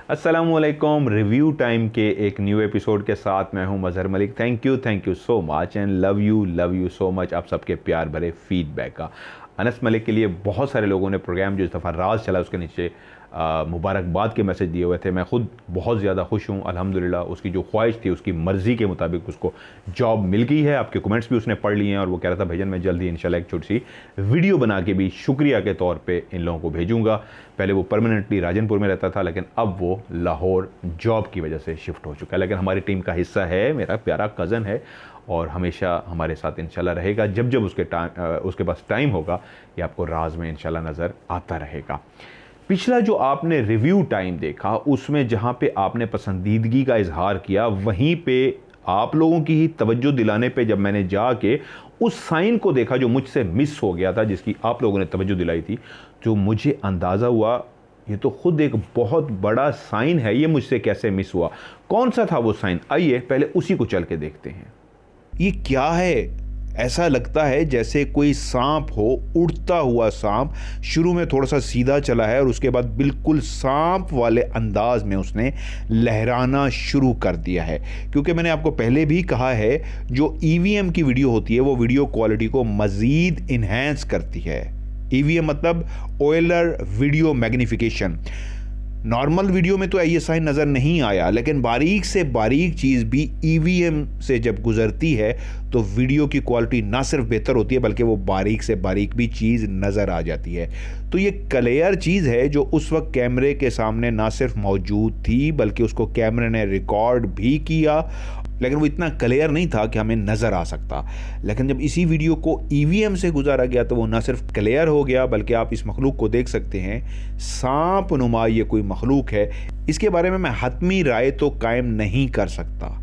अस्सलामुअलैकुम। Review time के एक न्यू एपिसोड के साथ मैं हूं Mazhar Malik. Thank you so much and love you so much आप सबके प्यार भरे फीडबैक का। अनस मलिक के लिए बहुत सारे लोगों ने प्रोग्राम जो इस दफ़ा राज चला उसके नीचे मुबारकबाद के मैसेज दिए हुए थे। मैं ख़ुद बहुत ज़्यादा खुश हूँ अल्हम्दुलिल्लाह। उसकी जो ख्वाहिश थी उसकी मर्ज़ी के मुताबिक उसको जॉब मिल गई है। आपके कमेंट्स भी उसने पढ़ लिए हैं और वो कह रहा था भाईजान मैं जल्दी इंशाल्लाह एक छोटी सी वीडियो बना के भी शुक्रिया के तौर पे इन लोगों को भेजूँगा। पहले वो परमानेंटली राजनपुर में रहता था लेकिन अब वो लाहौर जॉब की वजह से शिफ्ट हो चुका है, लेकिन हमारी टीम का हिस्सा है, मेरा प्यारा कज़न है और हमेशा हमारे साथ इंशाल्लाह रहेगा। जब जब उसके पास टाइम होगा ये आपको राज में इंशाल्लाह नज़र आता रहेगा। पिछला जो आपने रिव्यू टाइम देखा उसमें जहाँ पे आपने पसंदीदगी का इजहार किया वहीं पे आप लोगों की ही तवज्जो दिलाने पे जब मैंने जाके उस साइन को देखा जो मुझसे मिस हो गया था, जिसकी आप लोगों ने तवज्जो दिलाई थी, तो मुझे अंदाज़ा हुआ ये तो खुद एक बहुत बड़ा साइन है, ये मुझसे कैसे मिस हुआ। कौन सा था वो साइन, आइए पहले उसी को चल के देखते हैं। ये क्या है? ऐसा लगता है जैसे कोई सांप हो, उड़ता हुआ सांप। शुरू में थोड़ा सा सीधा चला है और उसके बाद बिल्कुल सांप वाले अंदाज में उसने लहराना शुरू कर दिया है। क्योंकि मैंने आपको पहले भी कहा है जो ईवीएम की वीडियो होती है वो वीडियो क्वालिटी को मज़ीद इन्हेंस करती है। ईवीएम मतलब ओएलआर वीडियो मैग्निफिकेशन। नॉर्मल वीडियो में तो ये साइन नज़र नहीं आया, लेकिन बारीक से बारीक चीज़ भी ईवीएम से जब गुजरती है तो वीडियो की क्वालिटी ना सिर्फ बेहतर होती है बल्कि वो बारीक से बारीक भी चीज़ नज़र आ जाती है। तो ये क्लियर चीज़ है जो उस वक्त कैमरे के सामने ना सिर्फ मौजूद थी बल्कि उसको कैमरे ने रिकॉर्ड भी किया, लेकिन वो इतना क्लियर नहीं था कि हमें नज़र आ सकता। लेकिन जब इसी वीडियो को ईवीएम से गुजारा गया तो वो ना सिर्फ क्लियर हो गया बल्कि आप इस मखलूक को देख सकते हैं। सांप नुमा ये कोई मखलूक है। इसके बारे में मैं हतमी राय तो कायम नहीं कर सकता,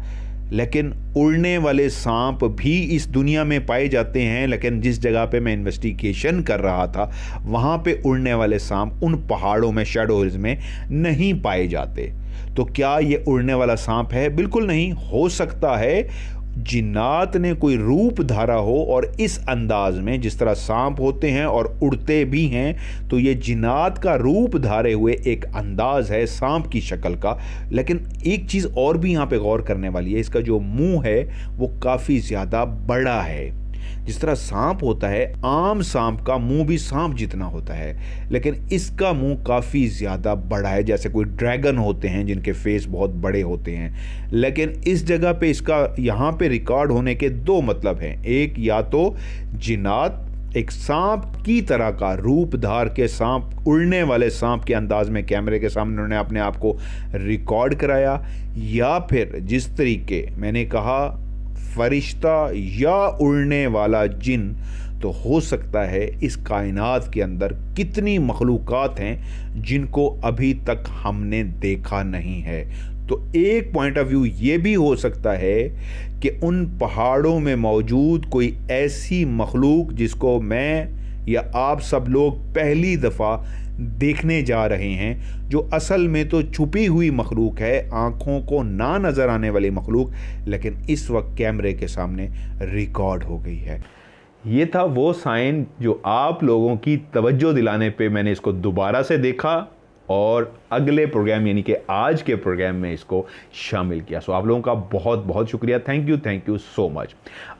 लेकिन उड़ने वाले सांप भी इस दुनिया में पाए जाते हैं। लेकिन जिस जगह पे मैं इन्वेस्टिगेशन कर रहा था वहाँ पे उड़ने वाले सांप उन पहाड़ों में, शैडो हिल्स में नहीं पाए जाते। तो क्या ये उड़ने वाला सांप है? बिल्कुल नहीं। हो सकता है जिन्नात ने कोई रूप धारा हो और इस अंदाज में, जिस तरह सांप होते हैं और उड़ते भी हैं, तो ये जिन्नात का रूप धारे हुए एक अंदाज है सांप की शक्ल का। लेकिन एक चीज़ और भी यहाँ पे गौर करने वाली है, इसका जो मुंह है वो काफ़ी ज़्यादा बड़ा है। जिस तरह सांप होता है, आम सांप का मुंह भी सांप जितना होता है, लेकिन इसका मुंह काफ़ी ज़्यादा बड़ा है, जैसे कोई ड्रैगन होते हैं जिनके फेस बहुत बड़े होते हैं। लेकिन इस जगह पे इसका यहाँ पे रिकॉर्ड होने के दो मतलब हैं। एक, या तो जिन्नात एक सांप की तरह का रूप धार के सांप, उड़ने वाले सांप के अंदाज में कैमरे के सामने उन्होंने अपने आप को रिकॉर्ड कराया, या फिर जिस तरीके मैंने कहा फरिश्ता या उड़ने वाला जिन, तो हो सकता है इस कायनात के अंदर कितनी मखलूक़ात हैं जिनको अभी तक हमने देखा नहीं है। तो एक पॉइंट ऑफ व्यू ये भी हो सकता है कि उन पहाड़ों में मौजूद कोई ऐसी मखलूक जिसको मैं या आप सब लोग पहली दफ़ा देखने जा रहे हैं, जो असल में तो छुपी हुई मखलूक है, आँखों को ना नज़र आने वाली मखलूक, लेकिन इस वक्त कैमरे के सामने रिकॉर्ड हो गई है। ये था वो साइन जो आप लोगों की तवज्जो दिलाने पे मैंने इसको दोबारा से देखा और अगले प्रोग्राम यानी कि आज के प्रोग्राम में इसको शामिल किया। सो आप लोगों का बहुत बहुत शुक्रिया। Thank you so much.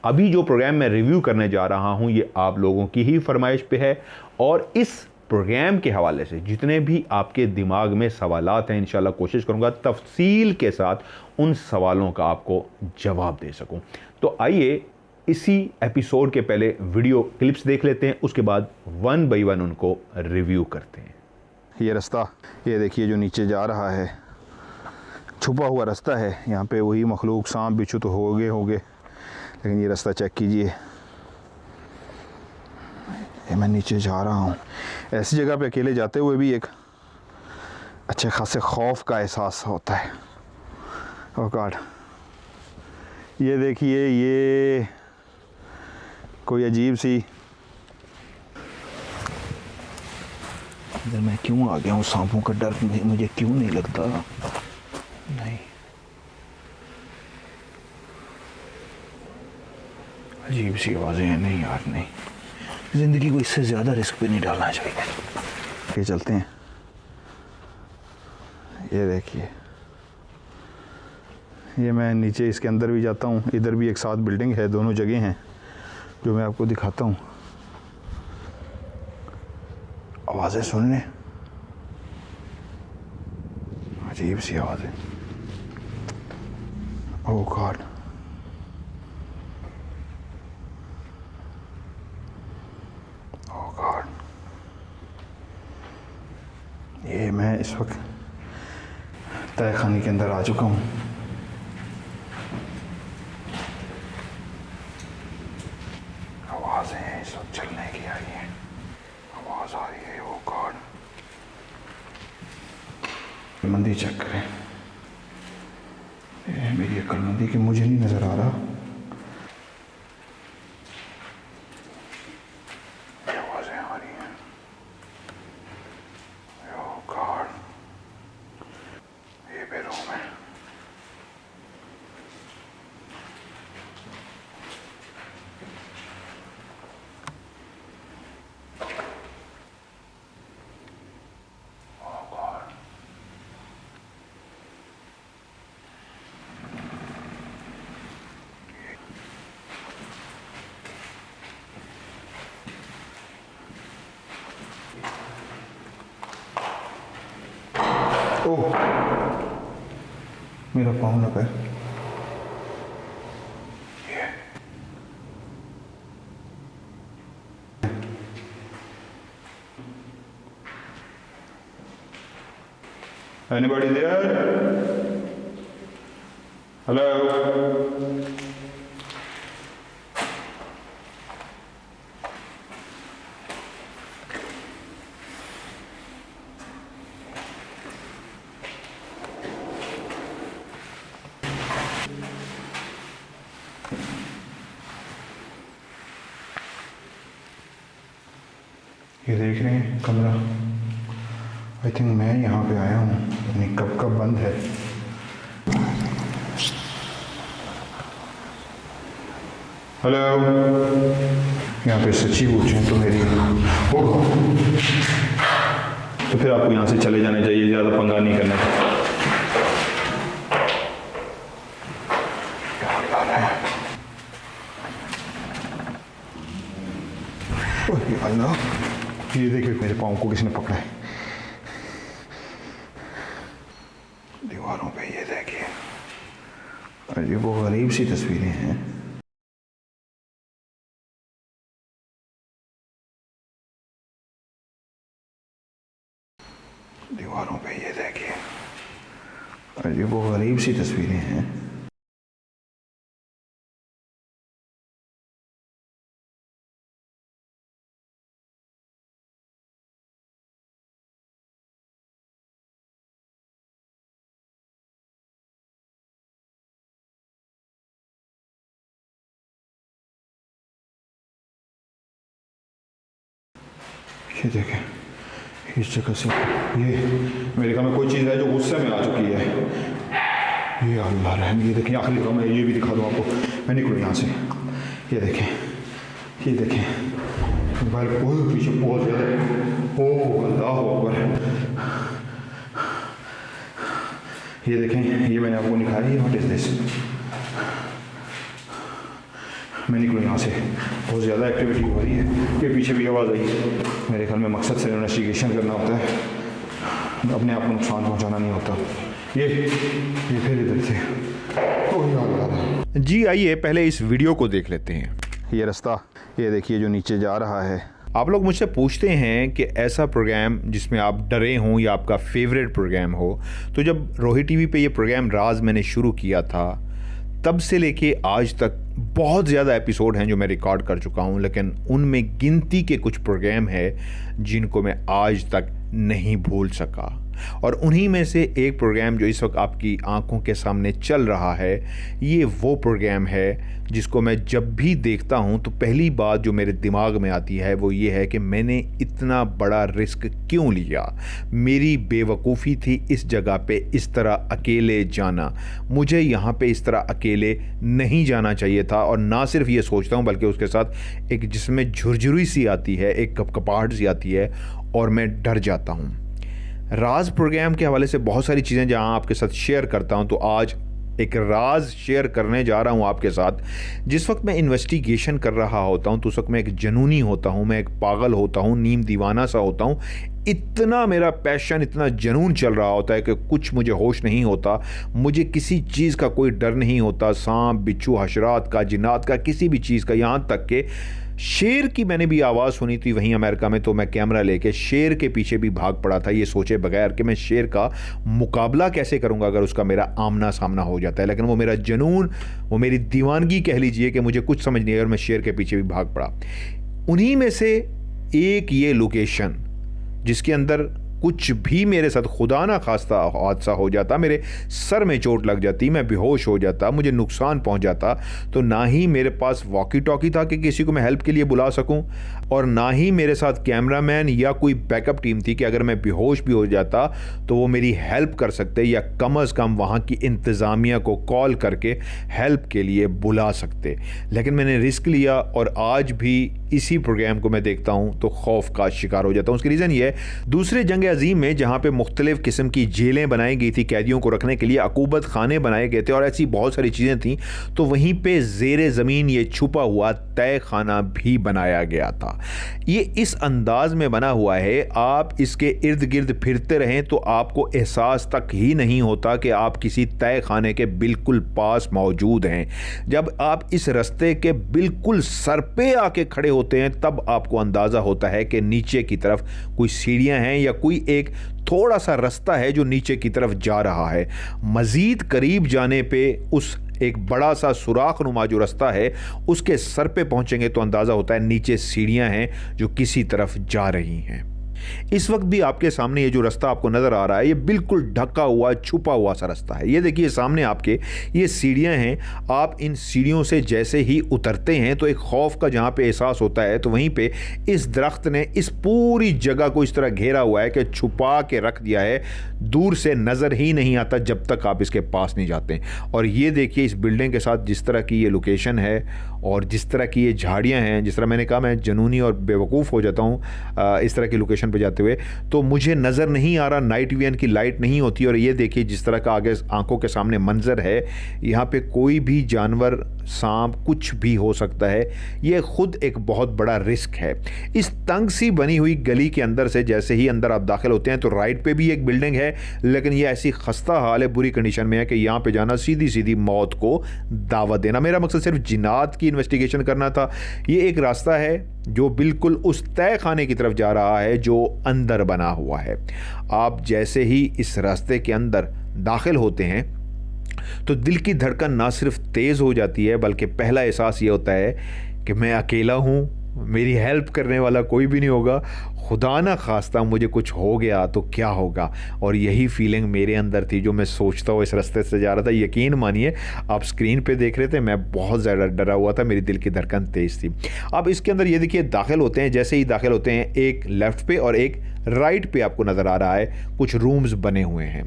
अभी जो प्रोग्राम मैं रिव्यू करने जा रहा हूँ ये आप लोगों की ही फरमाइश पे है और इस प्रोग्राम के हवाले से जितने भी आपके दिमाग में सवालात हैं इंशाल्लाह कोशिश करूँगा तफसील के साथ उन सवालों का आपको जवाब दे सकूँ। तो आइए इसी एपिसोड के पहले वीडियो क्लिप्स देख लेते हैं, उसके बाद वन बाई वन उनको रिव्यू करते हैं। ये रास्ता, ये देखिए जो नीचे जा रहा है, छुपा हुआ रास्ता है। यहाँ पे वही मखलूक सांप बिच्छू तो होंगे, लेकिन ये रास्ता चेक कीजिए। ये मैं नीचे जा रहा हूँ। ऐसी जगह पे अकेले जाते हुए भी एक अच्छे खासे खौफ का एहसास होता है। ओह गॉड, ये देखिए ये कोई अजीब सी, इधर मैं क्यों आ गया हूँ? सांपों का डर मुझे क्यों नहीं लगता? नहीं, अजीब सी आवाज़ें हैं। नहीं यार नहीं, ज़िंदगी को इससे ज़्यादा रिस्क पे नहीं डालना चाहिए। ये चलते हैं। ये देखिए, ये मैं नीचे इसके अंदर भी जाता हूँ, इधर भी एक साथ बिल्डिंग है, दोनों जगह हैं जो मैं आपको दिखाता हूँ। आवाज़ें सुन लें, अजीब सी आवाज़ें। ओह गॉड, ओह गॉड। ये मैं इस वक्त तहखाने के अंदर आ चुका हूँ। आवाज़ें हैं इस वक्त चलने की आ रही हैं, आवाज़ आ रही है। ओह गॉड, मंदी चेक करें। ये मेरी अक्लमंदी की मुझे नहीं नज़र आ रहा। आवाज़ें आ रही हैं। ओह गॉड, ये बेरूम है। ओह, मेरा पाँव लगा है। Anybody there? Hello? ये देख रहे हैं कमरा, आई थिंक मैं यहाँ पे आया हूँ, नहीं कब कब बंद है। हेलो, यहाँ पे सच्ची पूछें तो मेरी हो, तो फिर आपको यहाँ से चले जाने चाहिए, ज़्यादा पंगा नहीं करना चाहिए। अल्लाह, ये देखिए मेरे पाँव को किसने पकड़ा है दीवारों पे। ये देखिए, अजीब वो गरीब सी तस्वीरें हैं। दीवारों पे ये देखिए, अजीब वो गरीब सी तस्वीरें हैं। ये देखें, इस जगह से ये मेरे घर में कोई चीज़ है जो गुस्से में आ चुकी है। ये अल्लाह रहम, ये देखें आखिरी काम है, ये भी दिखा दूँ आपको। मैं निकलूँ यहाँ से। ये देखें, ये देखें मोबाइल बहुत पीछे बहुत ज़्यादा। ओह अल्लाह अकबर। ये देखें, ये मैंने आपको दिखाया। ये व्हाट इज़ दिस? मैं निकलूँ यहाँ से, बहुत ज़्यादा एक्टिविटी हो रही है। ये पीछे भी आवाज़ आई। मेरे ख्याल में मकसद से इन्वेस्टिगेशन करना होता है, अपने आप को नुकसान पहुँचाना नहीं होता। ये फिर इधर से। जी आइए पहले इस वीडियो को देख लेते हैं। ये रास्ता, ये देखिए जो नीचे जा रहा है। आप लोग मुझसे पूछते हैं कि ऐसा प्रोग्राम जिसमें आप डरे हों या आपका फेवरेट प्रोग्राम हो, तो जब रोही टीवी पे ये प्रोग्राम राज मैंने शुरू किया था, तब से लेके आज तक बहुत ज़्यादा एपिसोड हैं जो मैं रिकॉर्ड कर चुका हूं, लेकिन उनमें गिनती के कुछ प्रोग्राम हैं जिनको मैं आज तक नहीं भूल सका। और उन्हीं में से एक प्रोग्राम जो इस वक्त आपकी आंखों के सामने चल रहा है, ये वो प्रोग्राम है जिसको मैं जब भी देखता हूं तो पहली बात जो मेरे दिमाग में आती है वो ये है कि मैंने इतना बड़ा रिस्क क्यों लिया। मेरी बेवकूफ़ी थी इस जगह पे इस तरह अकेले जाना। मुझे यहाँ पे इस तरह अकेले नहीं जाना चाहिए था। और ना सिर्फ ये सोचता हूँ बल्कि उसके साथ एक जिसमें झुरझुरी सी आती है, एक कपकपाहट सी आती है और मैं डर जाता हूँ। राज प्रोग्राम के हवाले से बहुत सारी चीज़ें जहां आपके साथ शेयर करता हूं, तो आज एक राज शेयर करने जा रहा हूं आपके साथ। जिस वक्त मैं इन्वेस्टिगेशन कर रहा होता हूं तो उस वक्त मैं एक जनूनी होता हूं, मैं एक पागल होता हूं, नीम दीवाना सा होता हूं। इतना मेरा पैशन, इतना जनून चल रहा होता है कि कुछ मुझे होश नहीं होता, मुझे किसी चीज़ का कोई डर नहीं होता, सांप बिच्छू हशरात का, जिन्नात का, किसी भी चीज़ का। यहाँ तक कि शेर की मैंने भी आवाज़ सुनी थी वहीं अमेरिका में, तो मैं कैमरा लेके शेर के पीछे भी भाग पड़ा था, ये सोचे बगैर कि मैं शेर का मुकाबला कैसे करूंगा अगर उसका मेरा आमना सामना हो जाता है। लेकिन वो मेरा जुनून, वो मेरी दीवानगी कह लीजिए कि मुझे कुछ समझ नहीं आया और मैं शेर के पीछे भी भाग पड़ा। उन्हीं में से एक ये लोकेशन जिसके अंदर कुछ भी मेरे साथ खुदा ना खास्ता हादसा हो जाता, मेरे सर में चोट लग जाती, मैं बेहोश हो जाता, मुझे नुकसान पहुंच जाता, तो ना ही मेरे पास वॉकी टॉकी था कि किसी को मैं हेल्प के लिए बुला सकूं, और ना ही मेरे साथ कैमरामैन या कोई बैकअप टीम थी कि अगर मैं बेहोश भी हो जाता तो वो मेरी हेल्प कर सकते या कम अज़ कम वहाँ की इंतज़ामिया को कॉल करके हेल्प के लिए बुला सकते। लेकिन मैंने रिस्क लिया और आज भी इसी प्रोग्राम को मैं देखता हूँ तो खौफ का शिकार हो जाता हूँ। उसकी रीज़न ये है, दूसरे जंग अजीम में जहाँ पे मुख्तलिफ़ किस्म की जेलें बनाई गई थी कैदियों को रखने के लिए, अकूबत खाने बनाए गए थे और ऐसी बहुत सारी चीज़ें थीं, तो वहीं पे ज़ेरे ज़मीन ये छुपा हुआ तय खाना भी बनाया गया था। ये इस अंदाज में बना हुआ है, आप इसके इर्द गिर्द फिरते रहें तो आपको एहसास तक ही नहीं होता कि आप किसी तय खाने के बिल्कुल पास मौजूद हैं। जब आप इस रास्ते के बिल्कुल सर पे आके खड़े होते हैं तब आपको अंदाज़ा होता है कि नीचे की तरफ कोई सीढ़ियां हैं या कोई एक थोड़ा सा रास्ता है जो नीचे की तरफ जा रहा है। मज़ीद करीब जाने पे उस एक बड़ा सा सुराख नुमा जो रास्ता है उसके सर पे पहुंचेंगे तो अंदाज़ा होता है नीचे सीढ़ियां हैं जो किसी तरफ जा रही हैं। इस वक्त भी आपके सामने ये जो रास्ता आपको नज़र आ रहा है, ये बिल्कुल ढका हुआ, छुपा हुआ सा रास्ता है। ये देखिए सामने आपके ये सीढ़ियां हैं। आप इन सीढ़ियों से जैसे ही उतरते हैं तो एक खौफ का जहाँ पे एहसास होता है, तो वहीं पे इस दरख्त ने इस पूरी जगह को इस तरह घेरा हुआ है कि छुपा के रख दिया है, दूर से नज़र ही नहीं आता जब तक आप इसके पास नहीं जाते। और ये देखिए इस बिल्डिंग के साथ जिस तरह की ये लोकेशन है और जिस तरह की ये झाड़ियाँ हैं, जिस तरह मैंने कहा मैं जनूनी और बेवकूफ़ हो जाता हूँ इस तरह की लोकेशन पे जाते हुए, तो मुझे नज़र नहीं आ रहा, नाइट विजन की लाइट नहीं होती। और ये देखिए जिस तरह का आगे आंखों के सामने मंजर है, यहाँ पे कोई भी जानवर, सांप, कुछ भी हो सकता है। ये खुद एक बहुत बड़ा रिस्क है। इस तंग सी बनी हुई गली के अंदर से जैसे ही अंदर आप दाखिल होते हैं तो राइट पे भी एक बिल्डिंग है, लेकिन ये ऐसी खस्ता हाल है, बुरी कंडीशन में है कि यहाँ पे जाना सीधी सीधी मौत को दावत देना। मेरा मकसद सिर्फ जिन्नात की इन्वेस्टिगेशन करना था। ये एक रास्ता है जो बिल्कुल उस तय खाने की तरफ जा रहा है जो अंदर बना हुआ है। आप जैसे ही इस रास्ते के अंदर दाखिल होते हैं तो दिल की धड़कन ना सिर्फ तेज़ हो जाती है, बल्कि पहला एहसास ये होता है कि मैं अकेला हूँ, मेरी हेल्प करने वाला कोई भी नहीं होगा, खुदा ना खास्ता मुझे कुछ हो गया तो क्या होगा। और यही फीलिंग मेरे अंदर थी जो मैं सोचता हुआ इस रास्ते से जा रहा था। यकीन मानिए, आप स्क्रीन पे देख रहे थे, मैं बहुत ज़्यादा डरा हुआ था, मेरी दिल की धड़कन तेज़ थी। अब इसके अंदर ये देखिए दाखिल होते हैं, जैसे ही दाखिल होते हैं एक लेफ़्ट पे और एक राइट पे आपको नज़र आ रहा है कुछ रूम्स बने हुए हैं।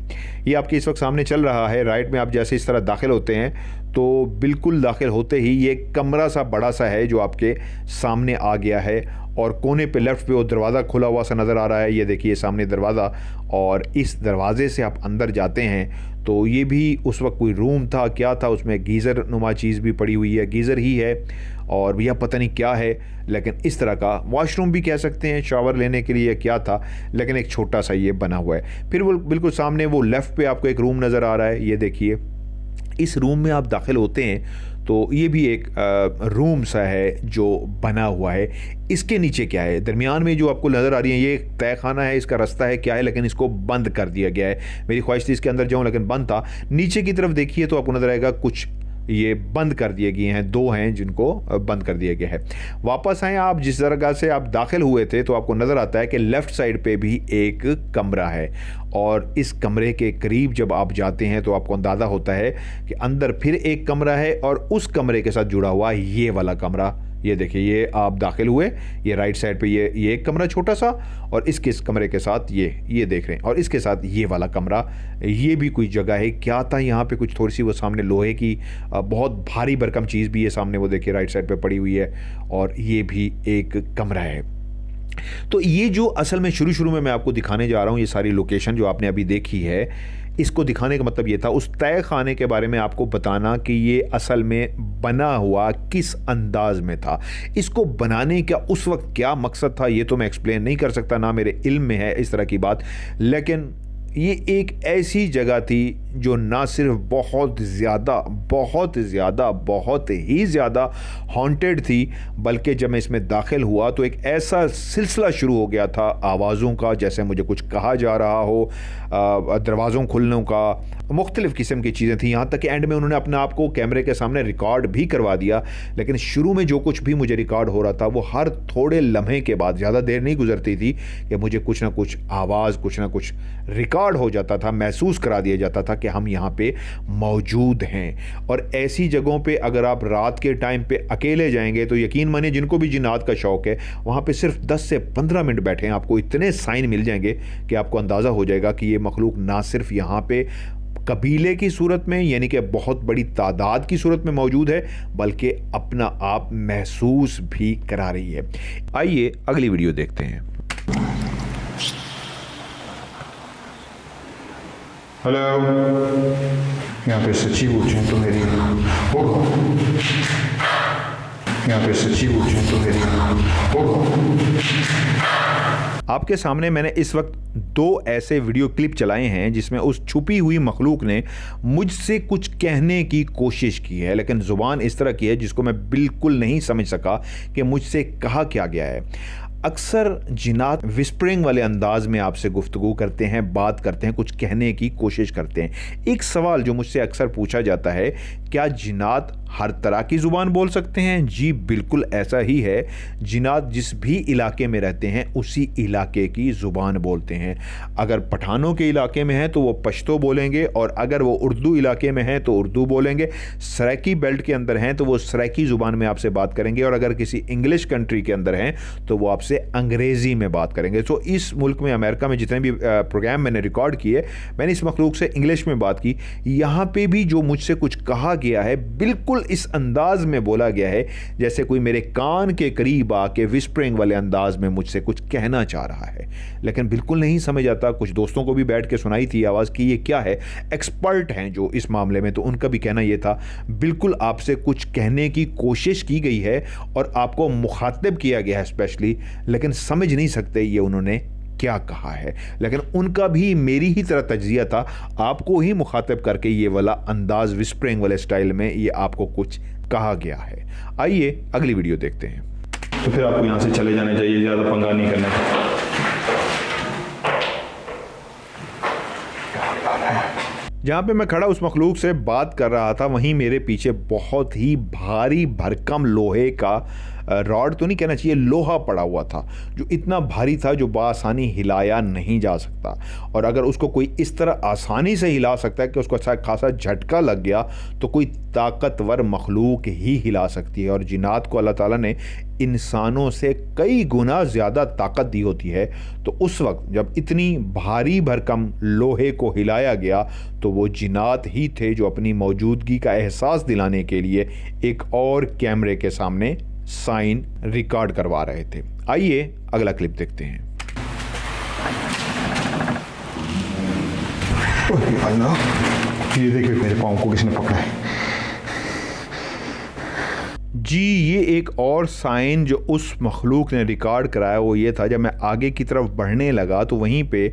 ये आपके इस वक्त सामने चल रहा है। राइट में आप जैसे इस तरह दाखिल होते हैं तो बिल्कुल दाखिल होते ही ये कमरा सा बड़ा सा है जो आपके सामने आ गया है, और कोने पे लेफ़्ट पे वो दरवाज़ा खुला हुआ सा नज़र आ रहा है। ये देखिए सामने दरवाज़ा, और इस दरवाज़े से आप अंदर जाते हैं तो ये भी उस वक्त कोई रूम था, क्या था, उसमें गीज़र नुमा चीज़ भी पड़ी हुई है, गीज़र ही है और भैया पता नहीं क्या है, लेकिन इस तरह का वॉशरूम भी कह सकते हैं, शावर लेने के लिए क्या था, लेकिन एक छोटा सा ये बना हुआ है। फिर वो बिल्कुल सामने वो लेफ़्ट पे आपको एक रूम नज़र आ रहा है। ये देखिए इस रूम में आप दाखिल होते हैं तो ये भी एक रूम सा है जो बना हुआ है। इसके नीचे क्या है, दरमियान में जो आपको नज़र आ रही है ये एक तय खाना है, इसका रास्ता है क्या है, लेकिन इसको बंद कर दिया गया है। मेरी ख्वाहिश थी इसके अंदर जाऊं लेकिन बंद था। नीचे की तरफ देखिए तो आपको नज़र आएगा कुछ ये बंद कर दिए गए हैं, दो हैं जिनको बंद कर दिया गया है। वापस आए आप, जिस जगह से आप दाखिल हुए थे तो आपको नज़र आता है कि लेफ़्ट साइड पे भी एक कमरा है, और इस कमरे के करीब जब आप जाते हैं तो आपको अंदाज़ा होता है कि अंदर फिर एक कमरा है, और उस कमरे के साथ जुड़ा हुआ ये वाला कमरा। ये देखिए ये आप दाखिल हुए, ये राइट साइड पे ये एक कमरा छोटा सा, और इसके इस कमरे के साथ ये देख रहे हैं, और इसके साथ ये वाला कमरा। ये भी कोई जगह है, क्या था यहाँ पे, कुछ थोड़ी सी वो सामने लोहे की बहुत भारी भरकम चीज़ भी है सामने, वो देखिए राइट साइड पे पड़ी हुई है, और ये भी एक कमरा है। तो ये जो असल में शुरू में मैं आपको दिखाने जा रहा हूँ, ये सारी लोकेशन जो आपने अभी देखी है, इसको दिखाने का मतलब ये था उस तय खाने के बारे में आपको बताना कि ये असल में बना हुआ किस अंदाज में था। इसको बनाने का उस वक्त क्या मकसद था ये तो मैं एक्सप्लेन नहीं कर सकता, ना मेरे इल्म में है इस तरह की बात। लेकिन ये एक ऐसी जगह थी जो ना सिर्फ बहुत ही ज़्यादा हॉन्टेड थी, बल्कि जब मैं इसमें दाखिल हुआ तो एक ऐसा सिलसिला शुरू हो गया था आवाज़ों का, जैसे मुझे कुछ कहा जा रहा हो, दरवाज़ों खुलने का, मुख्तलिफ़ किस्म की चीज़ें थी। यहाँ तक कि एंड में उन्होंने अपने आप को कैमरे के सामने रिकॉर्ड भी करवा दिया। लेकिन शुरू में जो कुछ भी मुझे रिकॉर्ड हो रहा था वो हर थोड़े लम्हे के बाद, ज़्यादा देर नहीं गुजरती थी कि मुझे कुछ ना कुछ आवाज़, कुछ ना कुछ रिकॉर्ड हो जाता था, महसूस करा दिया जाता था कि हम यहाँ पे मौजूद हैं। और ऐसी जगहों पे अगर आप रात के टाइम पे अकेले जाएंगे तो यकीन मानिए जिनको भी जिन्नात का शौक़ है वहाँ पे सिर्फ 10 से 15 मिनट बैठें, आपको इतने साइन मिल जाएंगे कि आपको अंदाज़ा हो जाएगा कि ये मखलूक ना सिर्फ यहाँ पे कबीले की सूरत में, यानी कि बहुत बड़ी तादाद की सूरत में मौजूद है, बल्कि अपना आप महसूस भी करा रही है। आइए अगली वीडियो देखते हैं। हेलो, यहाँ पे सच्ची पूछें तो मेरी यहाँ पे सच्ची पूछें तो मेरी आपके सामने मैंने इस वक्त 2 ऐसे वीडियो क्लिप चलाए हैं जिसमें उस छुपी हुई मखलूक ने मुझसे कुछ कहने की कोशिश की है, लेकिन ज़ुबान इस तरह की है जिसको मैं बिल्कुल नहीं समझ सका कि मुझसे कहा क्या गया है। अक्सर जिन्नात विस्परिंग वाले अंदाज में आपसे गुफ्तगू करते हैं, बात करते हैं, कुछ कहने की कोशिश करते हैं। एक सवाल जो मुझसे अक्सर पूछा जाता है, क्या जिन्नात हर तरह की ज़ुबान बोल सकते हैं? जी बिल्कुल ऐसा ही है। जिन्नात जिस भी इलाके में रहते हैं उसी इलाके की ज़ुबान बोलते हैं। अगर पठानों के इलाके में हैं तो वो पश्तो बोलेंगे, और अगर वो उर्दू इलाके में हैं तो उर्दू बोलेंगे। सराइकी बेल्ट के अंदर हैं तो वो सराइकी ज़ुबान में आपसे बात करेंगे, और अगर किसी इंग्लिश कंट्री के अंदर हैं तो वो आपसे अंग्रेज़ी में बात करेंगे। तो इस मुल्क में, अमेरिका में जितने भी प्रोग्राम मैंने रिकॉर्ड किए, मैंने इस मखलूक से इंग्लिश में बात की। यहाँ पे भी जो मुझसे कुछ कहा गया है बिल्कुल इस अंदाज में बोला गया है जैसे कोई मेरे कान के करीब आके विस्परिंग वाले अंदाज में मुझसे कुछ कहना चाह रहा है, लेकिन बिल्कुल नहीं समझ आता। कुछ दोस्तों को भी बैठ के सुनाई थी आवाज़ कि ये क्या है, एक्सपर्ट हैं जो इस मामले में, तो उनका भी कहना ये था बिल्कुल आपसे कुछ कहने की कोशिश की गई है और आपको मुखातिब किया गया है स्पेशली, लेकिन समझ नहीं सकते ये उन्होंने क्या कहा है। लेकिन उनका भी मेरी ही तरह तज्जिया था, आपको ही मुखातिब करके ये वाला अंदाज विस्परिंग वाले स्टाइल में ये आपको कुछ कहा गया है। आइए अगली वीडियो देखते हैं। तो फिर आपको यहाँ से चले जाने चाहिए, ज़्यादा पंगा नहीं करना चाहिए। जहाँ पे मैं खड़ा उस मखलूक से बात कर रहा था, वहीं मेरे पीछे बहुत ही भारी भरकम लोहे का रॉड तो नहीं कहना चाहिए, लोहा पड़ा हुआ था, जो इतना भारी था जो बासानी हिलाया नहीं जा सकता। और अगर उसको कोई इस तरह आसानी से हिला सकता है कि उसको अच्छा खासा झटका लग गया तो कोई ताकतवर मखलूक ही हिला सकती है। और जिन्नात को अल्लाह ताला ने इंसानों से कई गुना ज़्यादा ताकत दी होती है, तो उस वक्त जब इतनी भारी भरकम लोहे को हिलाया गया तो वो जिन्नात ही थे जो अपनी मौजूदगी का एहसास दिलाने के लिए एक और कैमरे के सामने साइन रिकॉर्ड करवा रहे थे। आइए अगला क्लिप देखते हैं। अल्लाह, ये देखिए मेरे पाँव को किसने पकड़ा है। जी, ये एक और साइन जो उस मखलूक ने रिकॉर्ड कराया वो ये था, जब मैं आगे की तरफ बढ़ने लगा तो वहीं पे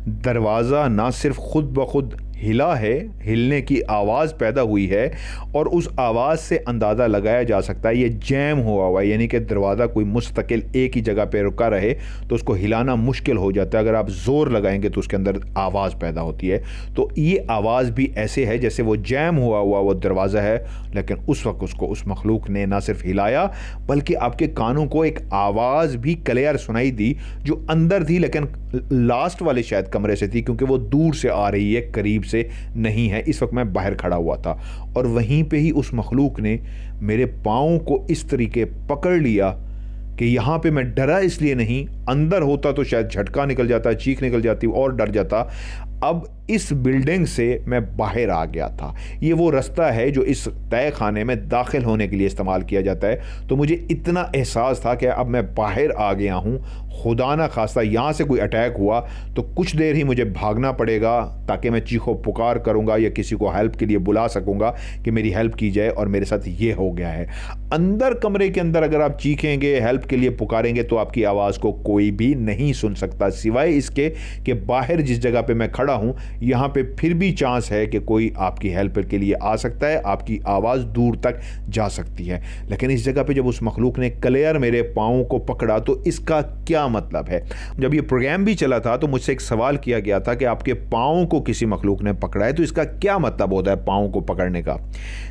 दरवाज़ा ना सिर्फ खुद ब खुद हिला है, हिलने की आवाज़ पैदा हुई है, और उस आवाज़ से अंदाज़ा लगाया जा सकता है ये जैम हुआ है, यानी कि दरवाज़ा कोई मुस्तकिल एक ही जगह पे रुका रहे तो उसको हिलाना मुश्किल हो जाता है। अगर आप ज़ोर लगाएंगे तो उसके अंदर आवाज़ पैदा होती है। तो ये आवाज़ भी ऐसे है जैसे वो जैम हुआ वो दरवाज़ा है, लेकिन उस वक्त उसको उस मखलूक ने ना सिर्फ हिलाया बल्कि आपके कानों को एक आवाज़ भी क्लियर सुनाई दी जो अंदर थी, लेकिन लास्ट वाले शायद कमरे से थी, क्योंकि वो दूर से आ रही है, करीब से नहीं है। इस वक्त मैं बाहर खड़ा हुआ था और वहीं पे ही उस मखलूक ने मेरे पाँव को इस तरीके पकड़ लिया कि यहाँ पे मैं डरा इसलिए नहीं, अंदर होता तो शायद झटका निकल जाता, चीख निकल जाती और डर जाता। अब इस बिल्डिंग से मैं बाहर आ गया था। ये वो रास्ता है जो इस तय खाने में दाखिल होने के लिए इस्तेमाल किया जाता है। तो मुझे इतना एहसास था कि अब मैं बाहर आ गया हूँ, खुदा ना खास्ता यहाँ से कोई अटैक हुआ तो कुछ देर ही मुझे भागना पड़ेगा ताकि मैं चीखो पुकार करूँगा या किसी को हेल्प के लिए बुला सकूँगा कि मेरी हेल्प की जाए, और मेरे साथ ये हो गया है। अंदर कमरे के अंदर अगर आप चीखेंगे, हेल्प के लिए पुकारेंगे तो आपकी आवाज़ को कोई भी नहीं सुन सकता, सिवाय इसके कि बाहर जिस जगह पे मैं खड़ा हूँ यहाँ पे फिर भी चांस है कि कोई आपकी हेल्प के लिए आ सकता है, आपकी आवाज़ दूर तक जा सकती है। लेकिन इस जगह पे जब उस मखलूक ने क्लियर मेरे पाँव को पकड़ा तो इसका क्या मतलब है? जब ये प्रोग्राम भी चला था तो मुझसे एक सवाल किया गया था कि आपके पाँव को किसी मखलूक ने पकड़ा है तो इसका क्या मतलब होता है पाँव को पकड़ने का।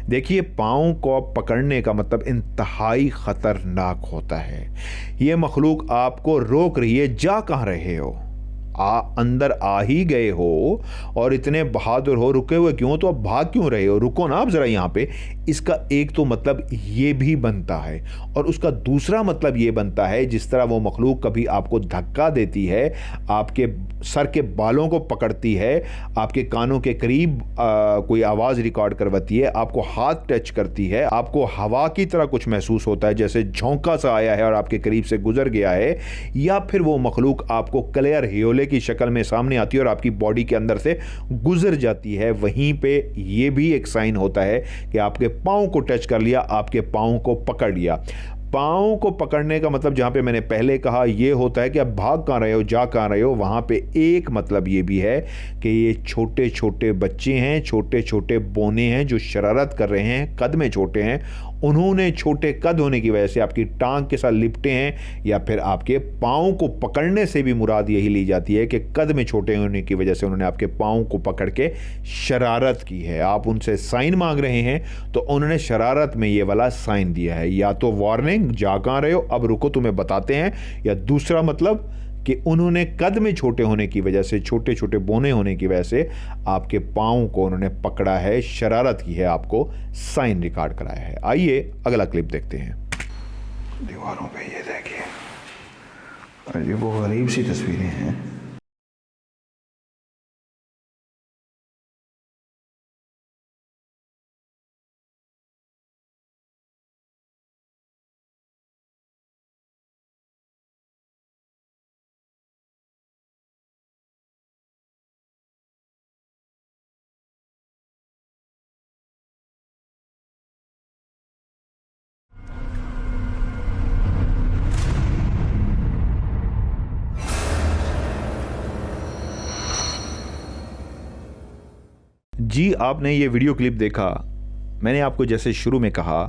देखिए, पाँव को पकड़ने का मतलब इंतहाई ख़तरनाक होता है। ये मखलूक आपको रोक रही है, जा कहाँ रहे हो, अंदर आ ही गए हो और इतने बहादुर हो, रुके हुए क्यों, तो अब भाग क्यों रहे हो, रुको ना आप ज़रा यहाँ पे। इसका एक तो मतलब ये भी बनता है, और उसका दूसरा मतलब ये बनता है जिस तरह वो मखलूक कभी आपको धक्का देती है, आपके सर के बालों को पकड़ती है, आपके कानों के करीब कोई आवाज़ रिकॉर्ड करवाती है, आपको हाथ टच करती है, आपको हवा की तरह कुछ महसूस होता है जैसे झोंका सा आया है और आपके करीब से गुजर गया है, या फिर वो मखलूक आपको क्लियर हियोले की शक्ल में सामने आती है और आपकी बॉडी के अंदर से गुजर जाती है। वहीं पे ये भी एक साइन होता है कि आपके पाँव को टच कर लिया, आपके पाँव को पकड़ लिया। पाँव को पकड़ने का मतलब जहाँ पे मैंने पहले कहा ये होता है कि आप भाग कहाँ रहे हो, जा कहाँ रहे हो, वहाँ पे एक मतलब ये भी है कि ये छोटे छोटे बच्चे हैं, छोटे छोटे बोने हैं जो शरारत कर रहे हैं, कद में छोटे हैं, उन्होंने छोटे कद होने की वजह से आपकी टांग के साथ लिपटे हैं, या फिर आपके पाँव को पकड़ने से भी मुराद यही ली जाती है कि कद में छोटे होने की वजह से उन्होंने आपके पाँव को पकड़ के शरारत की है। आप उनसे साइन मांग रहे हैं तो उन्होंने शरारत में ये वाला साइन दिया है, या तो वार्निंग, जा कहाँ रहे हो, अब रुको तुम्हें बताते हैं, या दूसरा मतलब कि उन्होंने कद में छोटे होने की वजह से, छोटे छोटे बोने होने की वजह से आपके पाँव को उन्होंने पकड़ा है, शरारत की है, आपको साइन रिकॉर्ड कराया है। आइए अगला क्लिप देखते हैं। दीवारों पे ये देखिए, अजीब व गरीब सी तस्वीरें हैं। जी, आपने ये वीडियो क्लिप देखा। मैंने आपको जैसे शुरू में कहा,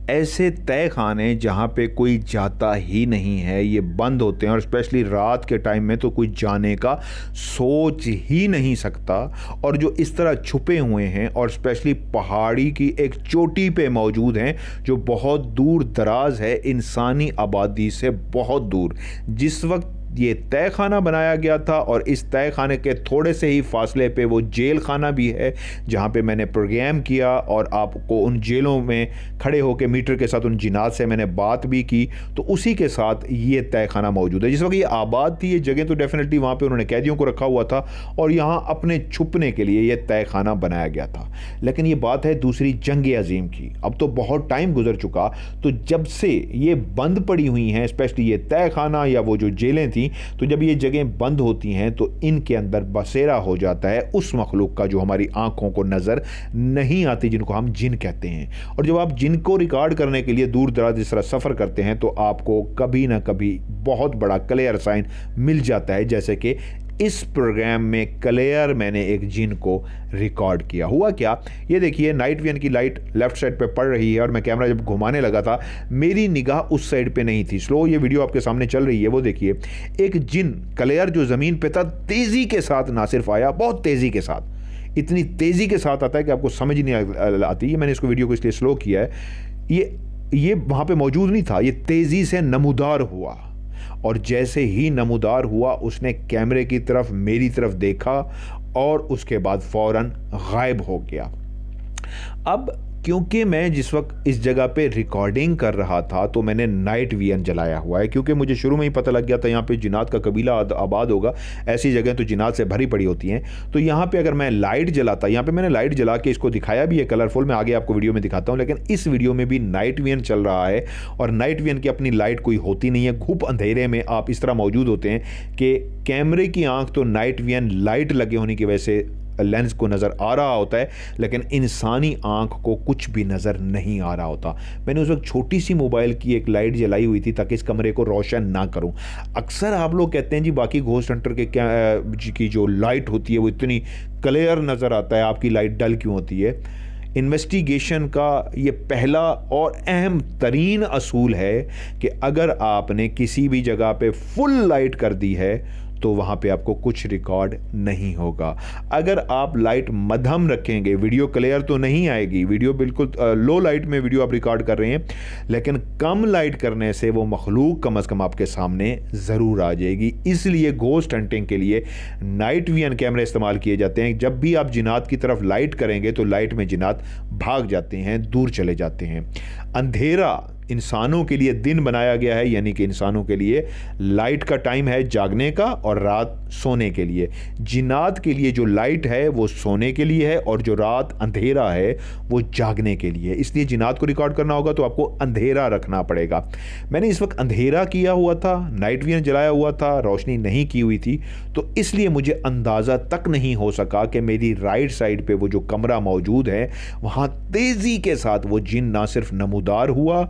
ऐसे तय खाने जहाँ पे कोई जाता ही नहीं है ये बंद होते हैं, और स्पेशली रात के टाइम में तो कोई जाने का सोच ही नहीं सकता। और जो इस तरह छुपे हुए हैं और स्पेशली पहाड़ी की एक चोटी पे मौजूद हैं जो बहुत दूर दराज है इंसानी आबादी से बहुत दूर। जिस वक्त ये तय खाना बनाया गया था और इस तय खाने के थोड़े से ही फासले पे वो जेल खाना भी है जहाँ पे मैंने प्रोग्राम किया और आपको उन जेलों में खड़े होकर मीटर के साथ उन जिनात से मैंने बात भी की, तो उसी के साथ ये तय खाना मौजूद है। जिस वक्त ये आबाद थी ये जगह तो डेफिनेटली वहाँ पे उन्होंने कैदियों को रखा हुआ था और यहाँ अपने छुपने के लिए ये तय खाना बनाया गया था। लेकिन ये बात है दूसरी जंग अजीम की। अब तो बहुत टाइम गुजर चुका, तो जब से ये बंद पड़ी हुई हैं स्पेशली ये तय खाना या वो जो जेलें थी, तो जब ये जगह बंद होती हैं तो इनके अंदर बसेरा हो जाता है उस मखलूक का जो हमारी आंखों को नज़र नहीं आती, जिनको हम जिन कहते हैं। और जब आप जिन को रिकॉर्ड करने के लिए दूर दराज इस तरह सफ़र करते हैं तो आपको कभी ना कभी बहुत बड़ा क्लियर साइन मिल जाता है, जैसे कि इस प्रोग्राम में क्लियर मैंने एक जिन को रिकॉर्ड किया। हुआ क्या, ये देखिए नाइट विजन की लाइट लेफ्ट साइड पे पड़ रही है और मैं कैमरा जब घुमाने लगा था मेरी निगाह उस साइड पे नहीं थी। स्लो ये वीडियो आपके सामने चल रही है, वो देखिए एक जिन क्लियर जो ज़मीन पे था तेज़ी के साथ ना सिर्फ आया, बहुत तेज़ी के साथ, इतनी तेज़ी के साथ आता है कि आपको समझ नहीं आती। मैंने इसको वीडियो को इसलिए स्लो किया है, ये वहाँ पर मौजूद नहीं था, ये तेज़ी से नमूदार हुआ और जैसे ही नमूदार हुआ उसने कैमरे की तरफ मेरी तरफ देखा और उसके बाद फ़ौरन गायब हो गया। अब क्योंकि मैं जिस वक्त इस जगह पे रिकॉर्डिंग कर रहा था तो मैंने नाइट विजन जलाया हुआ है, क्योंकि मुझे शुरू में ही पता लग गया था यहाँ पे जिन्नात का कबीला आबाद होगा, ऐसी जगह तो जिन्नात से भरी पड़ी होती हैं। तो यहाँ पे अगर मैं लाइट जलाता, यहाँ पे मैंने लाइट जला के इसको दिखाया भी है कलरफुल, मैं आगे आपको वीडियो में दिखाता हूँ, लेकिन इस वीडियो में भी नाइट विजन चल रहा है और नाइट विजन की अपनी लाइट कोई होती नहीं है। घुप अंधेरे में आप इस तरह मौजूद होते हैं कि कैमरे की आंख तो नाइट विजन लाइट लगे होने की वजह से लेंस को नज़र आ रहा होता है, लेकिन इंसानी आंख को कुछ भी नज़र नहीं आ रहा होता। मैंने उस वक्त छोटी सी मोबाइल की एक लाइट जलाई हुई थी ताकि इस कमरे को रोशन ना करूं। अक्सर आप लोग कहते हैं जी बाकी घोस्ट हंटर के की जो लाइट होती है वो इतनी क्लियर नज़र आता है, आपकी लाइट डल क्यों होती है। इन्वेस्टिगेशन का ये पहला और अहम तरीन असूल है कि अगर आपने किसी भी जगह पे फुल लाइट कर दी है तो वहाँ पे आपको कुछ रिकॉर्ड नहीं होगा। अगर आप लाइट मध्यम रखेंगे, वीडियो क्लियर तो नहीं आएगी, वीडियो बिल्कुल लो लाइट में वीडियो आप रिकॉर्ड कर रहे हैं, लेकिन कम लाइट करने से वो मखलूक कम से कम आपके सामने ज़रूर आ जाएगी। इसलिए घोस्ट हंटिंग के लिए नाइट विजन कैमरे इस्तेमाल किए जाते हैं। जब भी आप जिन्नात की तरफ लाइट करेंगे तो लाइट में जिन्नात भाग जाते हैं, दूर चले जाते हैं। अंधेरा इंसानों के लिए दिन बनाया गया है, यानी कि इंसानों के लिए लाइट का टाइम है जागने का और रात सोने के लिए। जिन्नात के लिए जो लाइट है वो सोने के लिए है और जो रात अंधेरा है वो जागने के लिए। इसलिए जिन्नात को रिकॉर्ड करना होगा तो आपको अंधेरा रखना पड़ेगा। मैंने इस वक्त अंधेरा किया हुआ था, नाइट विजन जलाया हुआ था, रोशनी नहीं की हुई थी, तो इसलिए मुझे अंदाज़ा तक नहीं हो सका कि मेरी राइट साइड पे वो जो कमरा मौजूद है वहाँ तेज़ी के साथ वो जिन ना सिर्फ नमूदार हुआ,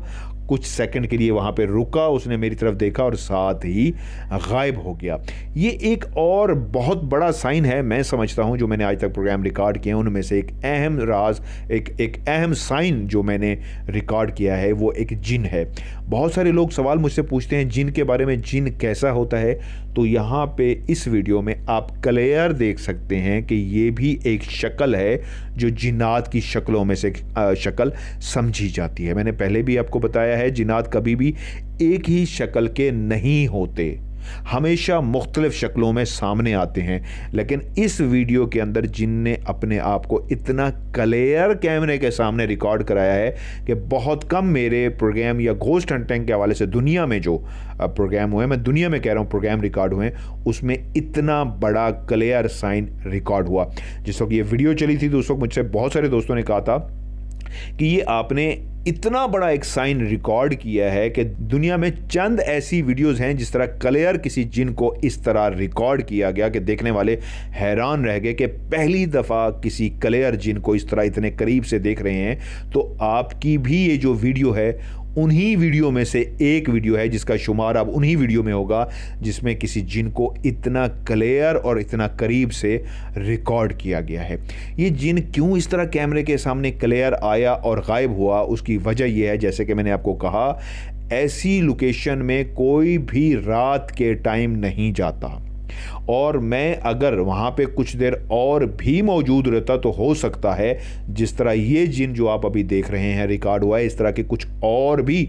कुछ सेकंड के लिए वहाँ पे रुका, उसने मेरी तरफ देखा और साथ ही गायब हो गया। ये एक और बहुत बड़ा साइन है, मैं समझता हूँ, जो मैंने आज तक प्रोग्राम रिकॉर्ड किए हैं उनमें से एक अहम राज, एक अहम साइन जो मैंने रिकॉर्ड किया है वो एक जिन है। बहुत सारे लोग सवाल मुझसे पूछते हैं जिन के बारे में, जिन कैसा होता है, तो यहाँ पे इस वीडियो में आप क्लियर देख सकते हैं कि ये भी एक शक्ल है जो जिन्नात की शक्लों में से शक्ल समझी जाती है। मैंने पहले भी आपको बताया है जिन्नात कभी भी एक ही शक्ल के नहीं होते, हमेशा मुख्तलिफ शक्लों में सामने आते हैं। लेकिन इस वीडियो के अंदर जिन ने अपने आप को इतना क्लियर कैमरे के सामने रिकॉर्ड कराया है कि बहुत कम मेरे प्रोग्राम या घोस्ट हंटिंग के हवाले से दुनिया में जो प्रोग्राम हुए, मैं दुनिया में कह रहा हूँ प्रोग्राम रिकॉर्ड हुए, उसमें इतना बड़ा क्लियर साइन रिकॉर्ड हुआ। जिस वक्त ये वीडियो चली थी तो उस वक्त मुझसे बहुत सारे दोस्तों ने कहा था कि ये आपने इतना बड़ा एक साइन रिकॉर्ड किया है कि दुनिया में चंद ऐसी वीडियोस हैं जिस तरह क्लियर किसी जिन को इस तरह रिकॉर्ड किया गया कि देखने वाले हैरान रह गए कि पहली दफ़ा किसी क्लियर जिन को इस तरह इतने करीब से देख रहे हैं। तो आपकी भी ये जो वीडियो है उन्हीं वीडियो में से एक वीडियो है जिसका शुमार अब उन्हीं वीडियो में होगा जिसमें किसी जिन को इतना क्लियर और इतना करीब से रिकॉर्ड किया गया है। ये जिन क्यों इस तरह कैमरे के सामने क्लियर आया और गायब हुआ, उसकी वजह यह है, जैसे कि मैंने आपको कहा, ऐसी लोकेशन में कोई भी रात के टाइम नहीं जाता और मैं अगर वहाँ पे कुछ देर और भी मौजूद रहता तो हो सकता है जिस तरह ये जिन जो आप अभी देख रहे हैं रिकॉर्ड हुआ है, इस तरह के कुछ और भी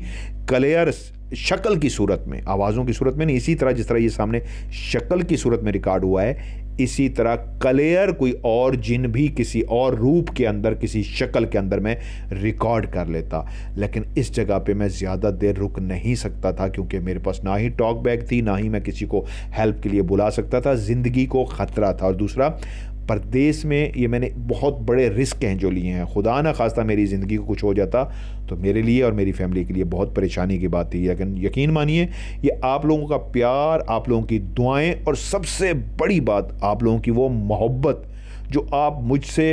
क्लियर शक्ल की सूरत में, आवाज़ों की सूरत में नहीं, इसी तरह जिस तरह ये सामने शक्ल की सूरत में रिकॉर्ड हुआ है, इसी तरह क्लियर कोई और जिन भी किसी और रूप के अंदर, किसी शक्ल के अंदर मैं रिकॉर्ड कर लेता। लेकिन इस जगह पे मैं ज़्यादा देर रुक नहीं सकता था क्योंकि मेरे पास ना ही टॉक बैग थी, ना ही मैं किसी को हेल्प के लिए बुला सकता था, ज़िंदगी को ख़तरा था। और दूसरा, परदेश में ये मैंने बहुत बड़े रिस्क हैं जो लिए हैं, खुदा ना खास्ता मेरी ज़िंदगी को कुछ हो जाता तो मेरे लिए और मेरी फैमिली के लिए बहुत परेशानी की बात थी। लेकिन यकीन मानिए ये आप लोगों का प्यार, आप लोगों की दुआएं और सबसे बड़ी बात आप लोगों की वो मोहब्बत जो आप मुझसे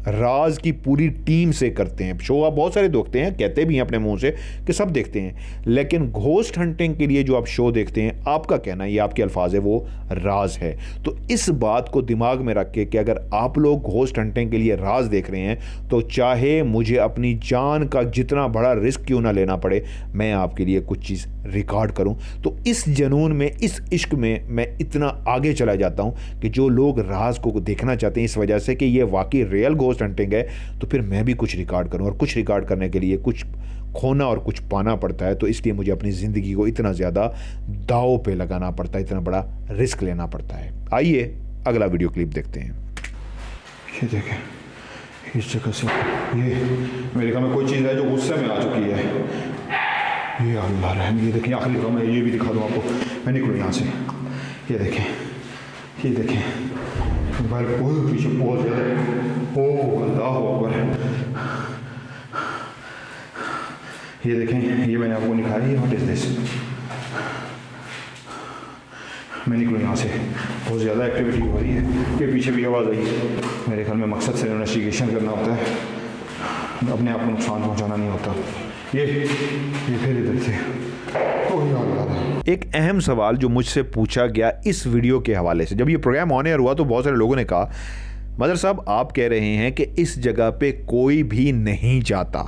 राज की पूरी टीम से करते हैं। शो आप बहुत सारे देखते हैं, कहते भी हैं अपने मुंह से कि सब देखते हैं, लेकिन घोस्ट हंटिंग के लिए जो आप शो देखते हैं, आपका कहना, ये आपके अल्फाज है, वो राज है। तो इस बात को दिमाग में रख के कि अगर आप लोग घोस्ट हंटिंग के लिए राज देख रहे हैं तो चाहे मुझे अपनी जान का जितना बड़ा रिस्क क्यों ना लेना पड़े, मैं आपके लिए कुछ चीज़ रिकॉर्ड करूं। तो इस जनून में, इस इश्क में मैं इतना आगे चला जाता हूं कि जो लोग राज को देखना चाहते हैं इस वजह से कि ये वाकई रियल घोस्ट हंटिंग है, तो फिर मैं भी कुछ रिकॉर्ड करूं। और कुछ रिकॉर्ड करने के लिए कुछ खोना और कुछ पाना पड़ता है, तो इसलिए मुझे अपनी ज़िंदगी को इतना ज़्यादा दांव पे लगाना पड़ता है, इतना बड़ा रिस्क लेना पड़ता है। आइए अगला वीडियो क्लिप देखते हैं। ये देखें, इस जगह से ये अमेरिका में कोई चीज़ है जो गुस्से में आ चुकी है। ये अल्लाह रहम, ये देखें आखिरी काम है, ये भी दिखा दूँ आपको। मैं निकलूँ यहाँ से। ये देखें, ये देखें मोबाइल बहुत पीछे बहुत ज़्यादा। ओह अल्लाह अकबर। ये देखें, ये मैंने आपको दिखाया। ये व्हाट इज़ दिस। मैं निकलूँ यहाँ से, बहुत ज़्यादा एक्टिविटी हो रही है। ये पीछे भी आवाज़ आई। मेरे ख्याल में मकसद से इन्वेस्टिगेशन करना होता है, अपने आप को नुकसान पहुँचाना नहीं होता। ये फिर इधर से। ओह या अल्लाह। एक अहम सवाल जो मुझसे पूछा गया इस वीडियो के हवाले से, जब ये प्रोग्राम ऑन एयर हुआ तो बहुत सारे लोगों ने कहा मदर साहब आप कह रहे हैं कि इस जगह पे कोई भी नहीं जाता,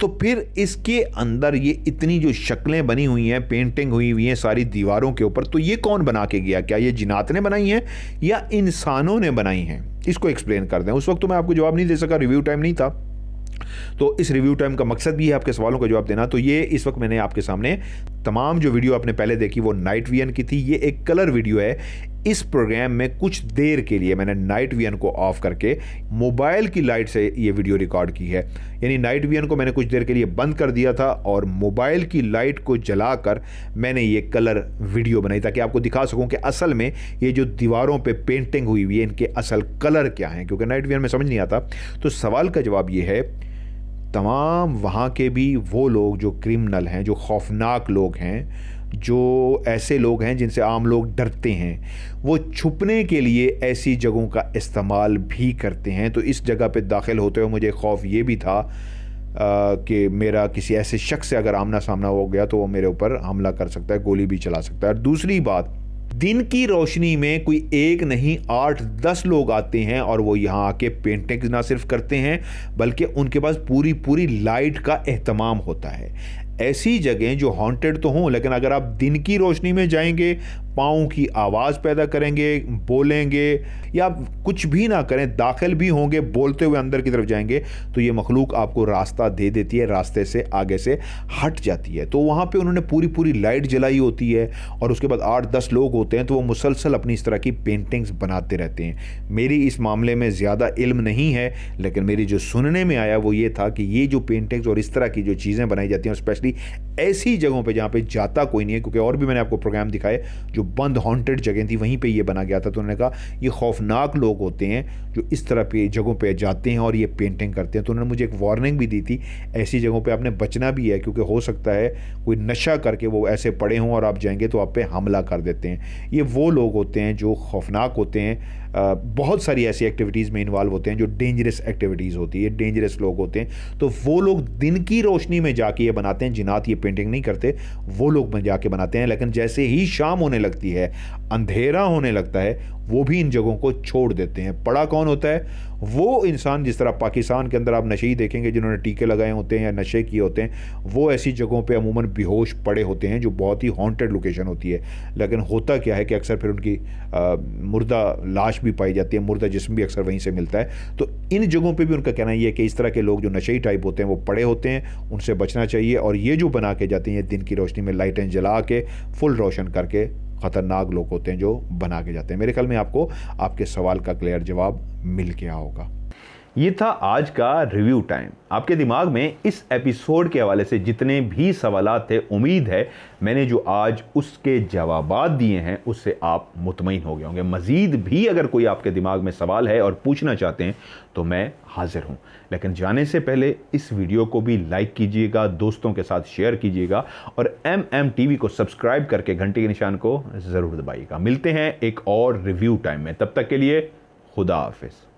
तो फिर इसके अंदर ये इतनी जो शक्लें बनी हुई हैं, पेंटिंग हुई हुई हैं सारी दीवारों के ऊपर, तो ये कौन बना के गया? क्या ये जिन्नात ने बनाई हैं या इंसानों ने बनाई हैं? इसको एक्सप्लेन कर दें। उस वक्त तो मैं आपको जवाब नहीं दे सका, रिव्यू टाइम नहीं था, तो इस रिव्यू टाइम का मकसद भी है आपके सवालों का जवाब देना। तो ये इस वक्त मैंने आपके सामने तमाम जो वीडियो आपने पहले देखी वो नाइट विजन की थी, ये एक कलर वीडियो है। इस प्रोग्राम में कुछ देर के लिए मैंने नाइट विजन को ऑफ करके मोबाइल की लाइट से ये वीडियो रिकॉर्ड की है। यानी नाइट विजन को मैंने कुछ देर के लिए बंद कर दिया था और मोबाइल की लाइट को जलाकर मैंने ये कलर वीडियो बनाई ताकि आपको दिखा सकूं कि असल में ये जो दीवारों पे पेंटिंग हुई हुई है इनके असल कलर क्या हैं, क्योंकि नाइट विजन में समझ नहीं आता। तो सवाल का जवाब ये है, तमाम वहाँ के भी वो लोग जो क्रिमिनल हैं, जो खौफनाक लोग हैं, जो ऐसे लोग हैं जिनसे आम लोग डरते हैं, वो छुपने के लिए ऐसी जगहों का इस्तेमाल भी करते हैं। तो इस जगह पे दाखिल होते हुए मुझे खौफ ये भी था कि मेरा किसी ऐसे शख्स से अगर आमना सामना हो गया तो वो मेरे ऊपर हमला कर सकता है, गोली भी चला सकता है। और दूसरी बात, दिन की रोशनी में कोई एक नहीं 8-10 लोग आते हैं और वो यहाँ आके पेंटिंग ना सिर्फ करते हैं बल्कि उनके पास पूरी पूरी लाइट का एहतमाम होता है। ऐसी जगहें जो हॉन्टेड तो हों, लेकिन अगर आप दिन की रोशनी में जाएंगे, पाँव की आवाज़ पैदा करेंगे, बोलेंगे या कुछ भी ना करें, दाखिल भी होंगे बोलते हुए अंदर की तरफ जाएंगे, तो ये मखलूक आपको रास्ता दे देती है, रास्ते से आगे से हट जाती है। तो वहाँ पे उन्होंने पूरी पूरी लाइट जलाई होती है और उसके बाद 8-10 लोग होते हैं, तो वो मुसलसल अपनी इस तरह की पेंटिंग्स बनाते रहते हैं। मेरी इस मामले में ज़्यादा इल्म नहीं है, लेकिन मेरी जो सुनने में आया वो ये था कि ये जो पेंटिंग्स और इस तरह की जो चीज़ें बनाई जाती हैं, स्पेशली ऐसी जगहों पे जहाँ पे जाता कोई नहीं है, क्योंकि और भी मैंने आपको प्रोग्राम दिखाए जो बंद हॉन्टेड जगह थी वहीं पे ये बना गया था। तो उन्होंने कहा ये खौफनाक लोग होते हैं जो इस तरह पे जगहों पे जाते हैं और ये पेंटिंग करते हैं। तो उन्होंने मुझे एक वार्निंग भी दी थी, ऐसी जगहों पे आपने बचना भी है, क्योंकि हो सकता है कोई नशा करके वो ऐसे पड़े हों और आप जाएंगे तो आप पे हमला कर देते हैं। ये वो लोग होते हैं जो खौफनाक होते हैं, बहुत सारी ऐसी एक्टिविटीज़ में इन्वॉल्व होते हैं जो डेंजरस एक्टिविटीज़ होती है, डेंजरस लोग होते हैं। तो वो लोग दिन की रोशनी में जाके ये बनाते हैं, जिन्नात ये पेंटिंग नहीं करते, वो लोग जाके बनाते हैं। लेकिन जैसे ही शाम होने लगती है, अंधेरा होने लगता है, वो भी इन जगहों को छोड़ देते हैं। पड़ा कौन होता है? वो इंसान, जिस तरह पाकिस्तान के अंदर आप नशे देखेंगे जिन्होंने टीके लगाए होते हैं या नशे किए होते हैं, वो ऐसी जगहों पे अमूमन बेहोश पड़े होते हैं जो बहुत ही हॉन्टेड लोकेशन होती है। लेकिन होता क्या है कि अक्सर फिर उनकी मुर्दा लाश भी पाई जाती है, मुर्दा जिस्म भी अक्सर वहीं से मिलता है। तो इन जगहों पे भी उनका कहना ये है कि इस तरह के लोग जो नशेई टाइप होते हैं वो पड़े होते हैं, उनसे बचना चाहिए। और ये जो बना के जाते हैं दिन की रोशनी में लाइटें जला के फुल रोशन करके, ख़तरनाक लोग होते हैं जो बना के जाते हैं। मेरे ख्याल में आपको आपके सवाल का क्लियर जवाब मिल गया होगा। ये था आज का रिव्यू टाइम। आपके दिमाग में इस एपिसोड के हवाले से जितने भी सवालात थे, उम्मीद है मैंने जो आज उसके जवाबात दिए हैं उससे आप मुतमईन हो गए होंगे। मज़ीद भी अगर कोई आपके दिमाग में सवाल है और पूछना चाहते हैं तो मैं हाजिर हूँ। लेकिन जाने से पहले इस वीडियो को भी लाइक कीजिएगा, दोस्तों के साथ शेयर कीजिएगा और MMTV को सब्सक्राइब करके घंटे के निशान को ज़रूर दबाइएगा। मिलते हैं एक और रिव्यू टाइम में, तब तक के लिए खुदा हाफिज़।